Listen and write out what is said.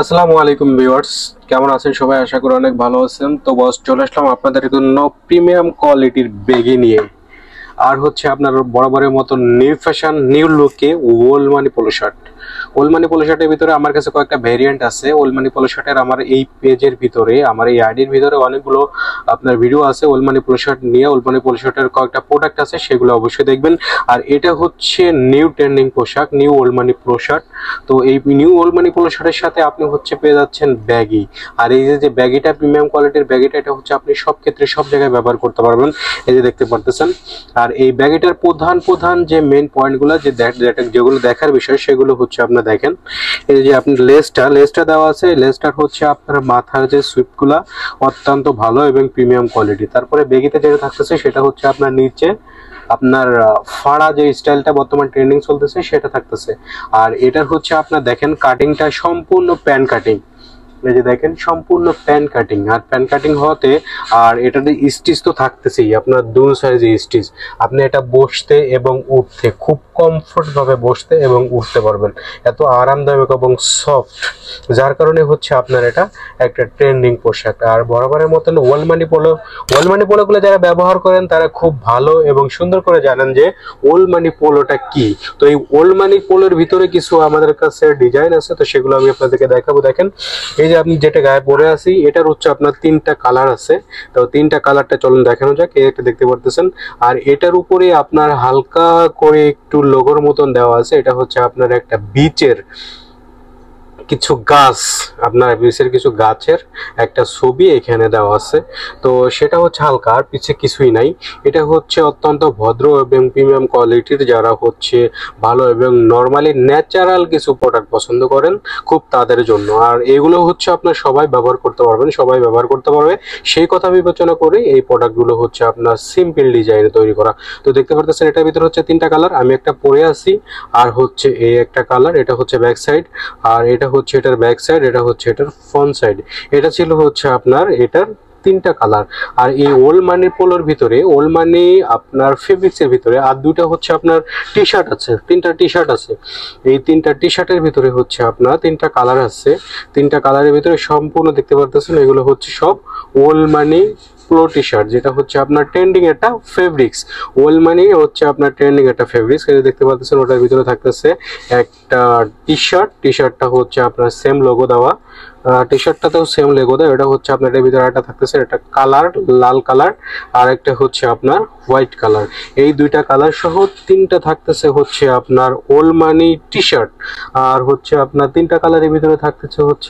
আসসালামু আলাইকুম ভিউয়ার্স, কেমন আছেন সবাই? আশা করি অনেক ভালো আছেন। তো বস চলে আসলাম আপনাদের জন্য প্রিমিয়াম কোয়ালিটির ব্যাগি নিয়ে। আর হচ্ছে আপনার বরাবরের মতো নিউ ফ্যাশন নিউ লুকে ওল্ড মানি পোলো শার্ট। ওল্ড মানি পোলো শার্টের ভিতরে আমার কাছে কয়েকটা ভেরিয়েন্ট আছে। ওল্ড মানি পোলো শার্টের আমার এই পেজের ভিতরে, আমার এই আইডির ভিতরে অনেকগুলো আপনার ভিডিও আছে ওল্ড মানি পোলো শার্ট নিয়ে। ওল্ড মানি পোলো শার্টের কয়েকটা প্রোডাক্ট আছে, সেগুলো অবশ্যই দেখবেন। আর এটা হচ্ছে নিউ ট্রেন্ডিং পোশাক, নিউ ওল্ড মানি পোলো শার্ট। তো এই নিউ ওল্ড মানি পোলো শার্টের সাথে আপনি হচ্ছে পেয়ে যাচ্ছেন ব্যাগি। আর এই যে ব্যাগিটা প্রিমিয়াম কোয়ালিটির ব্যাগিটা, এটা হচ্ছে আপনি সব ক্ষেত্রে সব জায়গায় ব্যবহার করতে পারবেন। এই যে দেখতে পারতেছেন। আর এই ব্যাগিটার প্রধান যে মেন পয়েন্টগুলো যেগুলো দেখার বিষয়, সেগুলো হচ্ছে আপনার দেখেন। এই যে আপনার লেসটা দেওয়া আছে। লেসটার হচ্ছে আপনার মাথার যে সুইপগুলা অত্যন্ত ভালো এবং প্রিমিয়াম কোয়ালিটি। তারপরে ব্যাগিতে যেটা থাকতেছে সেটা হচ্ছে আপনার নিচে আপনার ফাড়া যে স্টাইলটা বর্তমান ট্রেন্ডিং চলতেছে সেটা থাকতেছে। আর এটার হচ্ছে আপনার দেখেন কাটিংটা সম্পূর্ণ প্যান কাটিং। এই যে দেখেন সম্পূর্ণ প্যান কাটিং। আর প্যান কাটিং হওয়াতে আর এটাতে স্টিচ তো থাকতেছেই, আপনার দুই সাইজে স্টিচ। আপনি এটা বসতে এবং উঠতে খুব কমফোর্ট ভাবে বসতে এবং উঠতে পারবেন, এত আরামদায়ক এবং সফট, যার কারণে হচ্ছে আপনার এটা একটা ট্রেন্ডিং পোশাক। আর বরাবরের মতন ওল্ড মানি পোলোগুলো যারা ব্যবহার করেন তারা খুব ভালো এবং সুন্দর করে জানেন যে ওল্ড মানি পোলোটা কি। তো এই ওল্ড মানি পোলোর ভিতরে কিছু আমাদের কাছে ডিজাইন আছে, তো সেগুলো আমি আপনাদেরকে দেখাবো। দেখেন এই যে আপনি যেটা গায়ে পরে আছি, এটার হচ্ছে আপনার তিনটা কালার আছে। তো তিনটা কালারটা চলুন দেখানো যাক। এই একটা দেখতে পারতেছেন। আর এটার উপরে আপনার হালকা করে একটু লোগোর মতন দেওয়া আছে। এটা হচ্ছে আপনার একটা বিচের কিছু গাছ, আপনার বিচের কিছু গাছের একটা ছবি এখানে দেওয়া আছে। তো সেটা হচ্ছে হালকা, আর পিছে কিছুই নাই। এটা হচ্ছে অত্যন্ত ভদ্র এবং প্রিমিয়াম কোয়ালিটির, যারা হচ্ছে ভালো এবং নর্মালি ন্যাচারাল কিছু প্রোডাক্ট পছন্দ করেন খুব তাদের জন্য। আর এগুলো হচ্ছে আপনার সবাই ব্যবহার করতে পারবেন, সবাই ব্যবহার করতে পারবে, সেই কথা বিবেচনা করে এই প্রোডাক্টগুলো হচ্ছে আপনার সিম্পল ডিজাইনে তৈরি করা। তো দেখতে পারতেছেন এটার ভিতরে হচ্ছে তিনটা কালার, আমি একটা পরে আছি। আর হচ্ছে এই একটা কালার, এটা হচ্ছে ব্যাক সাইড। আর এটা হচ্ছে এটার ব্যাক সাইড, এটা হচ্ছে এটার ফ্রন্ট সাইড। এটা ছিল হচ্ছে আপনার এটার তিনটা কালার। আর এই ওল্ড মানি পোলোর ভিতরে, ওল্ড মানি আপনার ফেব্রিক্স এর ভিতরে আর দুইটা হচ্ছে আপনার টি শার্ট আছে, তিনটা টি শার্ট আছে। এই তিনটা টি শার্টের ভিতরে হচ্ছে আপনার তিনটা কালার আছে। তিনটা কালারের ভিতরে সম্পূর্ণ দেখতে পারতেছেন এগুলো হচ্ছে সব ওল্ড মানি প্রো টি শার্ট, যেটা হচ্ছে আপনার ট্রেন্ডিং একটা ফেব্রিক্স। ওল্ড মানি হচ্ছে আপনার ট্রেন্ডিং একটা ফেব্রিক্স। এটা দেখতে পাচ্ছেন ওটার ভিতরে থাকতেছে একটা টি শার্ট। টি শার্টটা হচ্ছে আপনার সেম লোগো দেওয়া, টি শার্টটাতেও সেম লোগো দেওয়া। এটা হচ্ছে আপনার এটার ভিতরে একটা থাকতেছে, একটা কালার লাল কালার, আর একটা হচ্ছে আপনার হোয়াইট কালার। এই দুইটা কালার সহ তিনটা থাকতেছে হচ্ছে আপনার ওল্ড মানি টি শার্ট। আর হচ্ছে আপনার তিনটা কালারের ভিতরে থাকতেছে হচ্ছে